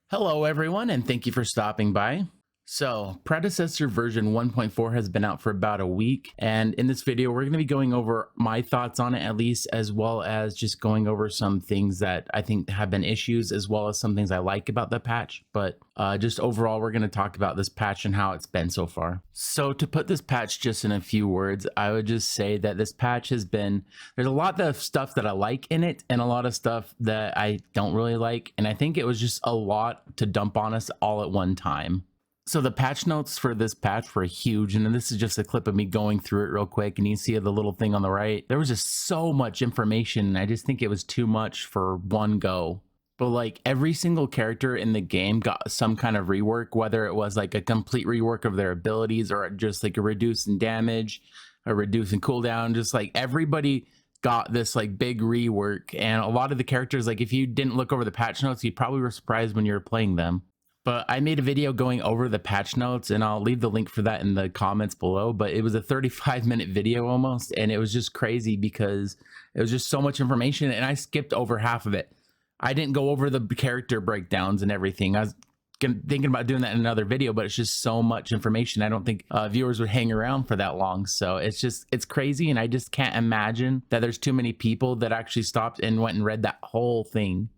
Hello, everyone, and thank you for stopping by. So, Predecessor version 1.4 has been out for about a week, and in this video, we're going to be going over my thoughts on it at least, as well as just going over some things that I think have been issues, as well as some things I like about the patch. But just overall, we're going to talk about this patch and how it's been so far. So, to put this patch just in a few words, I would just say that this patch has been, there's a lot of stuff that I like in it, and a lot of stuff that I don't really like, and I think it was just a lot to dump on us all at one time. So the patch notes for this patch were huge, and this is just a clip of me going through it real quick, and you see the little thing on the right. There was just so much information, and I just think it was too much for one go. But like every single character in the game got some kind of rework, whether it was like a complete rework of their abilities or just like a reduce in damage, a reduce in cooldown, just like everybody got this like big rework. And a lot of the characters, like if you didn't look over the patch notes, you probably were surprised when you were playing them. But I made a video going over the patch notes, and I'll leave the link for that in the comments below. But it was a 35-minute video almost, and it was just crazy because it was just so much information, and I skipped over half of it. I didn't go over the character breakdowns and everything. I was thinking about doing that in another video, but it's just so much information. I don't think viewers would hang around for that long. So it's crazy, and I just can't imagine that there's too many people that actually stopped and went and read that whole thing.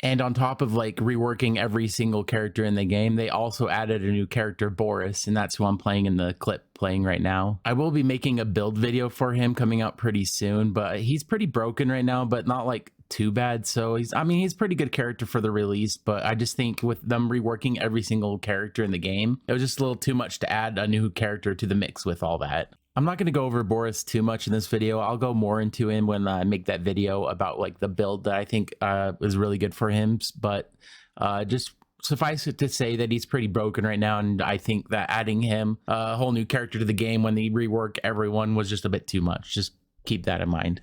And on top of like reworking every single character in the game, they also added a new character, Boris, and that's who I'm playing in the clip playing right now. I will be making a build video for him coming out pretty soon, but he's pretty broken right now, but not like too bad. So he's pretty good character for the release, but I just think with them reworking every single character in the game, it was just a little too much to add a new character to the mix with all that. I'm not going to go over Boris too much in this video. I'll go more into him when I make that video about like the build that I think is really good for him. But just suffice it to say that he's pretty broken right now. And I think that adding him a whole new character to the game when they rework everyone was just a bit too much. Just keep that in mind.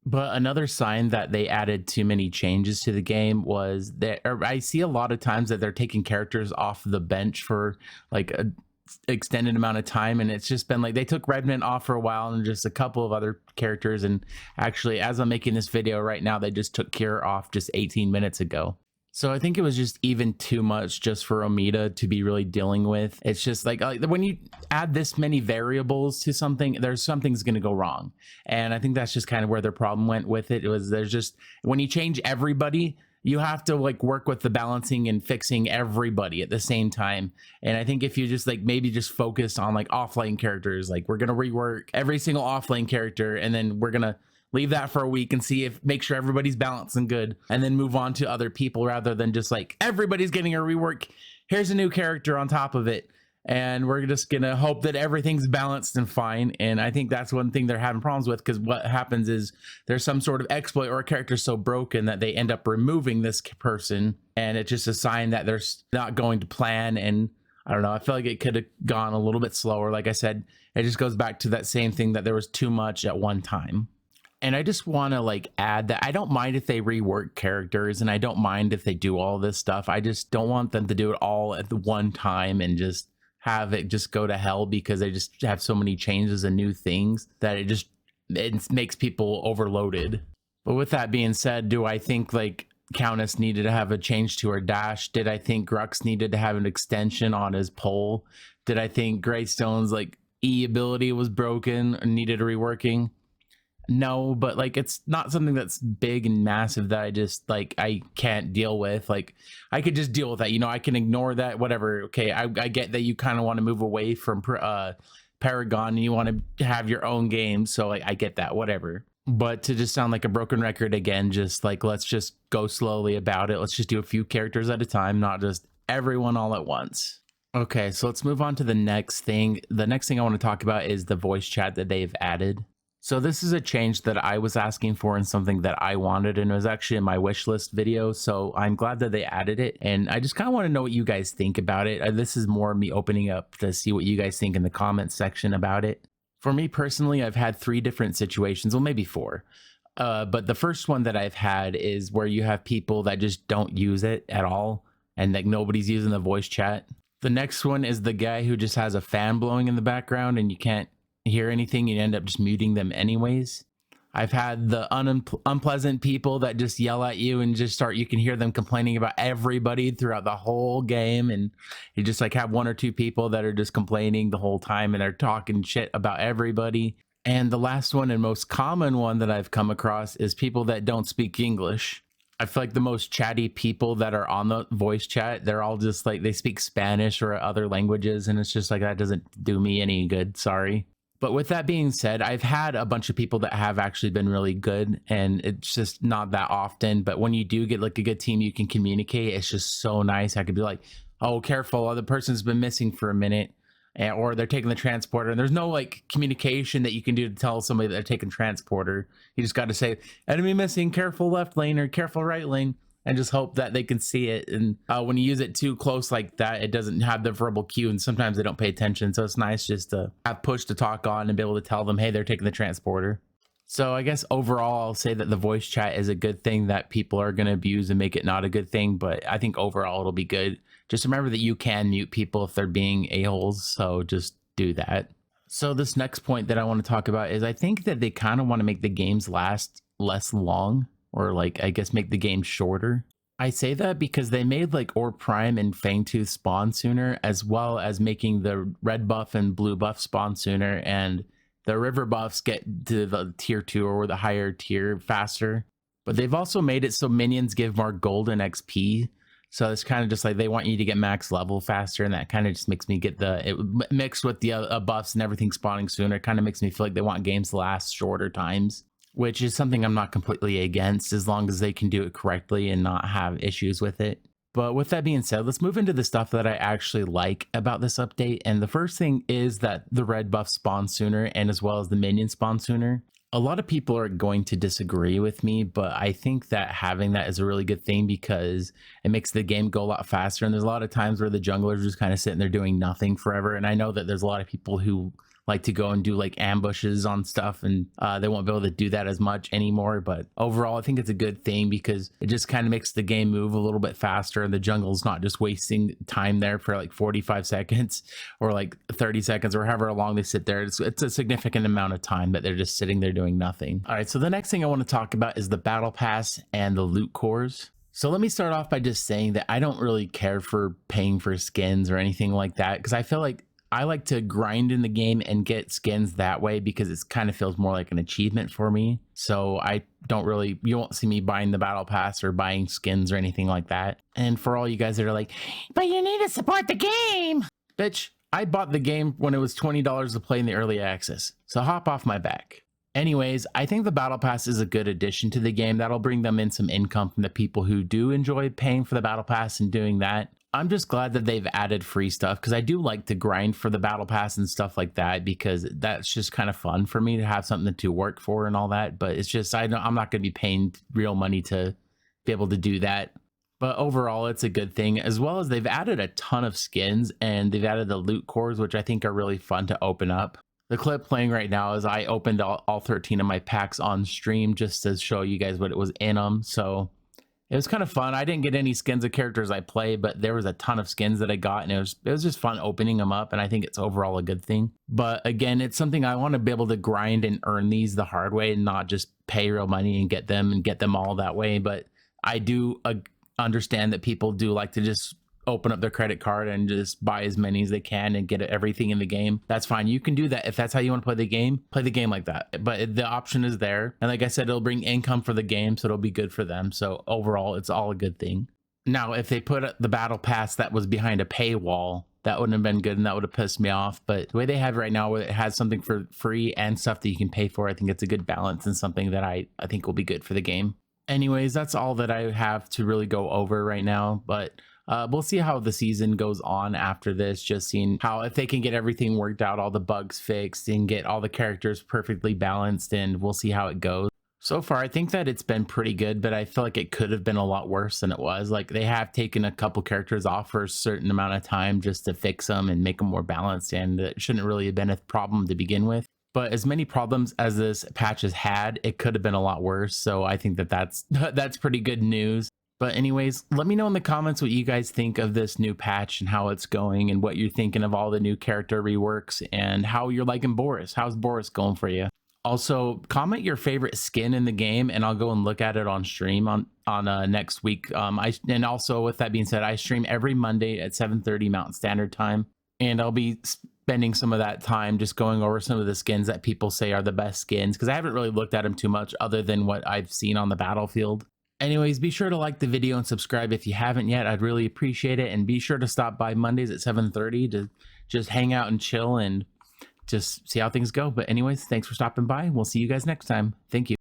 But another sign that they added too many changes to the game was that I see a lot of times that they're taking characters off the bench for like a extended amount of time, and it's just been like they took Redmond off for a while and just a couple of other characters, and actually as I'm making this video right now they just took Kira off just 18 minutes ago. So I think it was just even too much just for Omida to be really dealing with. It's just like when you add this many variables to something, something's going to go wrong, and I think that's just kind of where their problem went with it. It was there's just when you change everybody, you have to like work with the balancing and fixing everybody at the same time. And I think if you just like maybe just focus on like offlane characters, like we're going to rework every single offlane character, and then we're going to leave that for a week and make sure everybody's balanced and good, and then move on to other people rather than just like everybody's getting a rework. Here's a new character on top of it, and we're just gonna hope that everything's balanced and fine. And I think that's one thing they're having problems with, because what happens is there's some sort of exploit or a character so broken that they end up removing this person, and it's just a sign that they're not going to plan. And I don't know, I feel like it could have gone a little bit slower. Like I said, it just goes back to that same thing that there was too much at one time. And I just want to like add that I don't mind if they rework characters, and I don't mind if they do all this stuff. I just don't want them to do it all at the one time and just have it just go to hell, because they just have so many changes and new things that it makes people overloaded. But with that being said, do I think like Countess needed to have a change to her dash? Did I think Grux needed to have an extension on his pole? Did I think Greystone's like E ability was broken or needed reworking? No, but like it's not something that's big and massive that I can't deal with. Like I could just deal with that, I can ignore that, whatever. Okay, I get that you kind of want to move away from Paragon and you want to have your own game, so like I get that, whatever. But to just sound like a broken record again, just like let's just go slowly about it. Let's just do a few characters at a time, not just everyone all at once. Okay, so let's move on to the next thing. The next thing I want to talk about is the voice chat that they've added. So this is a change that I was asking for and something that I wanted, and it was actually in my wish list video. So I'm glad that they added it, and I just kind of want to know what you guys think about it. This is more me opening up to see what you guys think in the comments section about it. For me personally, I've had 3 different situations, well maybe 4. But the first one that I've had is where you have people that just don't use it at all, and like nobody's using the voice chat. The next one is the guy who just has a fan blowing in the background and you can't hear anything, you end up just muting them anyways. I've had the unpleasant people that just yell at you and just start, you can hear them complaining about everybody throughout the whole game. And you just like have one or two people that are just complaining the whole time and they're talking shit about everybody. And the last one and most common one that I've come across is people that don't speak English. I feel like the most chatty people that are on the voice chat, they're all just like, they speak Spanish or other languages. And it's just like, that doesn't do me any good. Sorry. But with that being said, I've had a bunch of people that have actually been really good, and it's just not that often. But when you do get like a good team, you can communicate. It's just so nice. I could be like, oh, careful, the person's been missing for a minute, or they're taking the transporter. And there's no like communication that you can do to tell somebody that they're taking transporter. You just got to say, enemy missing, careful left lane or careful right lane, and just hope that they can see it. And when you use it too close like that, it doesn't have the verbal cue, and sometimes they don't pay attention. So it's nice just to have push to talk on and be able to tell them, hey, they're taking the transporter. So I guess overall, I'll say that the voice chat is a good thing that people are going to abuse and make it not a good thing. But I think overall it'll be good. Just remember that you can mute people if they're being a-holes. So just do that. So this next point that I want to talk about is I think that they kind of want to make the games last less long, or like, I guess, make the game shorter. I say that because they made like Orb Prime and Fangtooth spawn sooner, as well as making the red buff and blue buff spawn sooner, and the river buffs get to the tier 2 or the higher tier faster. But they've also made it so minions give more golden XP. So it's kind of just like they want you to get max level faster, and that kind of just makes me get it mixed with the buffs and everything spawning sooner. It kind of makes me feel like they want games to last shorter times, which is something I'm not completely against, as long as they can do it correctly and not have issues with it. But with that being said, let's move into the stuff that I actually like about this update. And the first thing is that the red buff spawn sooner, and as well as the minion spawn sooner. A lot of people are going to disagree with me, but I think that having that is a really good thing because it makes the game go a lot faster. And there's a lot of times where the junglers just kind of sitting there doing nothing forever. And I know that there's a lot of people who like to go and do like ambushes on stuff, and they won't be able to do that as much anymore. But overall, I think it's a good thing because it just kind of makes the game move a little bit faster, and the jungle's not just wasting time there for like 45 seconds or like 30 seconds or however long they sit there. It's a significant amount of time that they're just sitting there doing nothing. All right, so the next thing I want to talk about is the battle pass and the loot cores. So let me start off by just saying that I don't really care for paying for skins or anything like that, because I feel like I like to grind in the game and get skins that way because it kind of feels more like an achievement for me. So I don't really, you won't see me buying the battle pass or buying skins or anything like that. And for all you guys that are like, but you need to support the game. Bitch, I bought the game when it was $20 to play in the early access. So hop off my back. Anyways, I think the battle pass is a good addition to the game. That'll bring them in some income from the people who do enjoy paying for the battle pass and doing that. I'm just glad that they've added free stuff, because I do like to grind for the battle pass and stuff like that, because that's just kind of fun for me to have something to work for and all that. But it's just, I'm not going to be paying real money to be able to do that. But overall, it's a good thing, as well as they've added a ton of skins, and they've added the loot cores, which I think are really fun to open up. The clip playing right now is I opened all 13 of my packs on stream just to show you guys what it was in them. So it was kind of fun. I didn't get any skins of characters I play, but there was a ton of skins that I got, and it was just fun opening them up, and I think it's overall a good thing. But again, it's something I want to be able to grind and earn these the hard way, and not just pay real money and get them all that way. But I do understand that people do like to just open up their credit card and just buy as many as they can and get everything in the game. That's fine. You can do that. If that's how you want to play the game like that. But the option is there. And like I said, it'll bring income for the game, so it'll be good for them. So overall, it's all a good thing. Now, if they put the battle pass that was behind a paywall, that wouldn't have been good, and that would have pissed me off. But the way they have it right now, where it has something for free and stuff that you can pay for, I think it's a good balance and something that I think will be good for the game. Anyways, that's all that I have to really go over right now. But we'll see how the season goes on after this, just seeing how, if they can get everything worked out, all the bugs fixed, and get all the characters perfectly balanced, and we'll see how it goes. So far, I think that it's been pretty good, but I feel like it could have been a lot worse than it was. Like, they have taken a couple characters off for a certain amount of time just to fix them and make them more balanced, and it shouldn't really have been a problem to begin with. But as many problems as this patch has had, it could have been a lot worse. So I think that that's pretty good news. But anyways, let me know in the comments what you guys think of this new patch and how it's going, and what you're thinking of all the new character reworks, and how you're liking Boris. How's Boris going for you? Also, comment your favorite skin in the game, and I'll go and look at it on stream on next week. And also, with that being said, I stream every Monday at 7:30 Mountain Standard Time, and I'll be spending some of that time just going over some of the skins that people say are the best skins, because I haven't really looked at them too much other than what I've seen on the battlefield. Anyways, be sure to like the video and subscribe if you haven't yet. I'd really appreciate it, and be sure to stop by Mondays at 7:30 to just hang out and chill and just see how things go. But anyways, thanks for stopping by. We'll see you guys next time. Thank you.